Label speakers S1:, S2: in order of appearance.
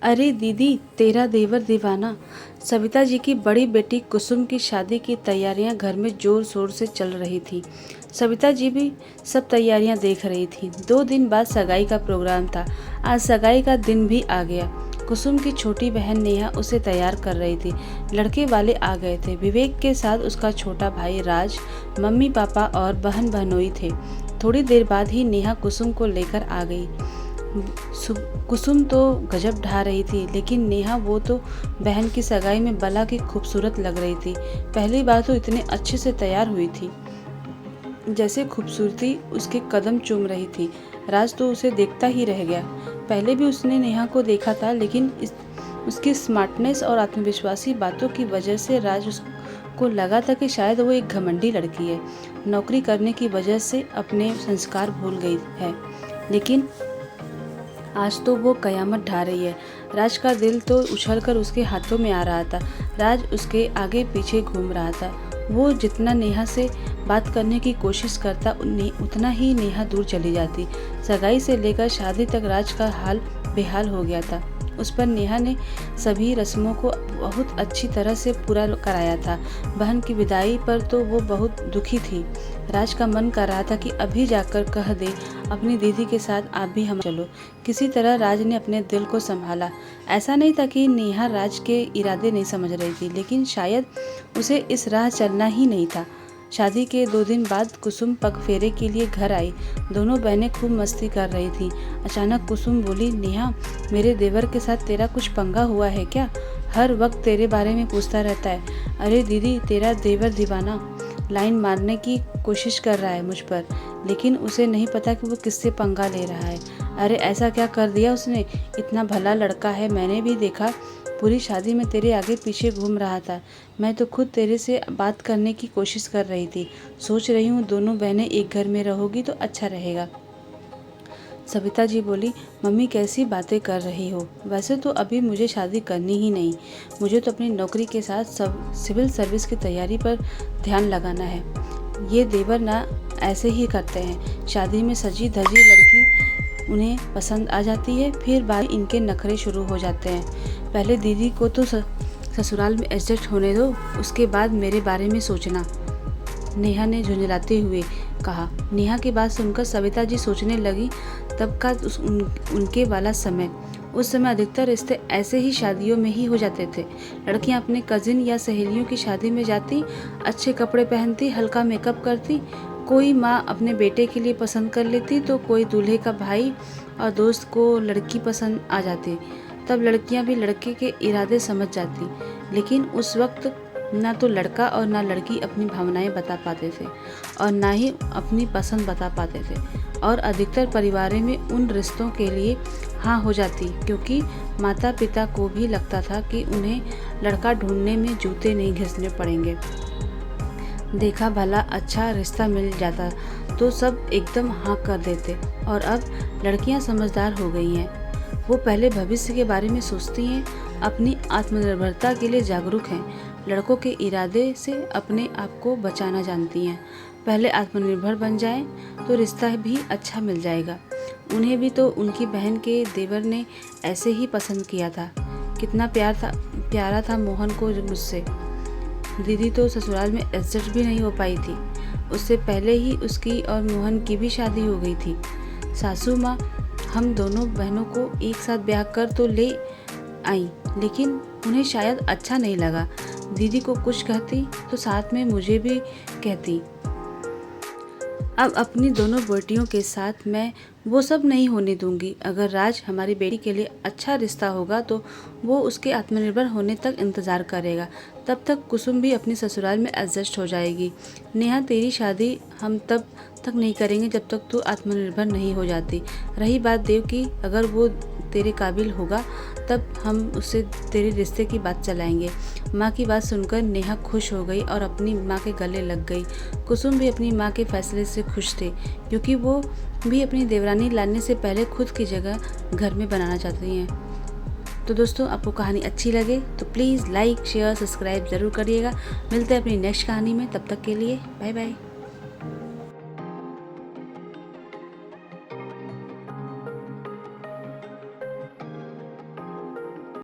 S1: अरे दीदी, तेरा देवर दीवाना। सविता जी की बड़ी बेटी कुसुम की शादी की तैयारियां घर में जोर शोर से चल रही थी। सविता जी भी सब तैयारियां देख रही थी। 2 दिन बाद सगाई का प्रोग्राम था। आज सगाई का दिन भी आ गया। कुसुम की छोटी बहन नेहा उसे तैयार कर रही थी। लड़के वाले आ गए थे। विवेक के साथ उसका छोटा भाई राज, मम्मी पापा और बहन बहनोई थे। थोड़ी देर बाद ही नेहा कुसुम को लेकर आ गई। कुसुम तो गजब ढा रही थी, लेकिन नेहा वो तो बहन की सगाई में बला की खूबसूरत लग रही थी। पहली बार तो इतने अच्छे से तैयार हुई थी जैसे खूबसूरती उसके कदम चूम रही थी। राज तो उसे देखता ही रह गया। पहले भी उसने नेहा को देखा था, लेकिन उसकी स्मार्टनेस और आत्मविश्वासी बातों की वजह से राज उसको लगा था कि शायद वो एक घमंडी लड़की है, नौकरी करने की वजह से अपने संस्कार भूल गई है। लेकिन आज तो वो कयामत ढा रही है। राज का दिल तो उछलकर उसके हाथों में आ रहा था। राज उसके आगे पीछे घूम रहा था। वो जितना नेहा से बात करने की कोशिश करता उतना ही नेहा दूर चली जाती। सगाई से लेकर शादी तक राज का हाल बेहाल हो गया था। उस पर नेहा ने सभी रस्मों को बहुत अच्छी तरह से पूरा कराया था। बहन की विदाई पर तो वो बहुत दुखी थी। राज का मन कर रहा था कि अभी जाकर कह दे अपनी दीदी के साथ आप भी हम चलो। किसी तरह राज ने अपने दिल को संभाला। ऐसा नहीं था कि नेहा राज के इरादे नहीं समझ रही थी, लेकिन शायद उसे इस राह चलना ही नहीं था। शादी के 2 दिन बाद कुसुम पगफेरे के लिए घर आई। दोनों बहनें खूब मस्ती कर रही थीं। अचानक कुसुम बोली, नेहा, मेरे देवर के साथ तेरा कुछ पंगा हुआ है क्या? हर वक्त तेरे बारे में पूछता रहता है। अरे दीदी, तेरा देवर दीवाना लाइन मारने की कोशिश कर रहा है मुझ पर, लेकिन उसे नहीं पता कि वो किससे पंगा ले रहा है। अरे ऐसा क्या कर दिया उसने? इतना भला लड़का है, मैंने भी देखा। पूरी शादी में तेरे आगे पीछे घूम रहा था। मैं तो खुद तेरे से बात करने की कोशिश कर रही थी। सोच रही हूँ दोनों बहनें एक घर में रहोगी तो अच्छा रहेगा। सविता जी बोली, मम्मी कैसी बातें कर रही हो? वैसे तो अभी मुझे शादी करनी ही नहीं। मुझे तो अपनी नौकरी के साथ सिविल सर्विस की तैयारी पर ध्यान लगाना है। ये देवर ना ऐसे ही करते हैं। शादी में सजी धजी लड़की उन्हें पसंद आ जाती है, फिर बाद इनके नखरे शुरू हो जाते हैं। पहले दीदी को तो ससुराल में एडजस्ट होने दो, उसके बाद मेरे बारे में सोचना, नेहा ने झुंझलाते हुए कहा। नेहा की बात सुनकर सविता जी सोचने लगी, तब का उनके वाला समय। उस समय अधिकतर रिश्ते ऐसे ही शादियों में ही हो जाते थे। लड़कियां अपने कजिन या सहेलियों की शादी में जाती, अच्छे कपड़े पहनती, हल्का मेकअप करती। कोई माँ अपने बेटे के लिए पसंद कर लेती, तो कोई दूल्हे का भाई और दोस्त को लड़की पसंद आ जाती। तब लड़कियां भी लड़के के इरादे समझ जाती। लेकिन उस वक्त ना तो लड़का और ना लड़की अपनी भावनाएं बता पाते थे और ना ही अपनी पसंद बता पाते थे। और अधिकतर परिवारों में उन रिश्तों के लिए हाँ हो जाती, क्योंकि माता पिता को भी लगता था कि उन्हें लड़का ढूंढने में जूते नहीं घिसने पड़ेंगे। देखा भला अच्छा रिश्ता मिल जाता तो सब एकदम हाँ कर देते। और अब लड़कियां समझदार हो गई हैं। वो पहले भविष्य के बारे में सोचती हैं, अपनी आत्मनिर्भरता के लिए जागरूक हैं, लड़कों के इरादे से अपने आप को बचाना जानती हैं। पहले आत्मनिर्भर बन जाएं तो रिश्ता भी अच्छा मिल जाएगा। उन्हें भी तो उनकी बहन के देवर ने ऐसे ही पसंद किया था। कितना प्यारा था मोहन को मुझसे। दीदी तो ससुराल में एडजस्ट भी नहीं हो पाई थी। उससे पहले ही उसकी और मोहन की भी शादी हो गई थी। सासू माँ हम दोनों बहनों को एक साथ ब्याह कर तो ले आई, लेकिन उन्हें शायद अच्छा नहीं लगा। दीदी को कुछ कहती तो साथ में मुझे भी कहती। अब अपनी दोनों बेटियों के साथ मैं वो सब नहीं होने दूंगी। अगर राज हमारी बेटी के लिए अच्छा रिश्ता होगा तो वो उसके आत्मनिर्भर होने तक इंतज़ार करेगा। तब तक कुसुम भी अपनी ससुराल में एडजस्ट हो जाएगी। नेहा, तेरी शादी हम तब तक नहीं करेंगे जब तक तू आत्मनिर्भर नहीं हो जाती। रही बात देव की, अगर वो तेरे काबिल होगा तब हम उससे तेरे रिश्ते की बात चलाएंगे। माँ की बात सुनकर नेहा खुश हो गई और अपनी माँ के गले लग गई। कुसुम भी अपनी माँ के फैसले से खुश थे, क्योंकि वो भी अपनी देवरानी लाने से पहले खुद की जगह घर में बनाना चाहती हैं। तो दोस्तों, आपको कहानी अच्छी लगे तो प्लीज़ लाइक शेयर सब्सक्राइब ज़रूर करिएगा। मिलते हैं अपनी नेक्स्ट कहानी में, तब तक के लिए बाय बाय।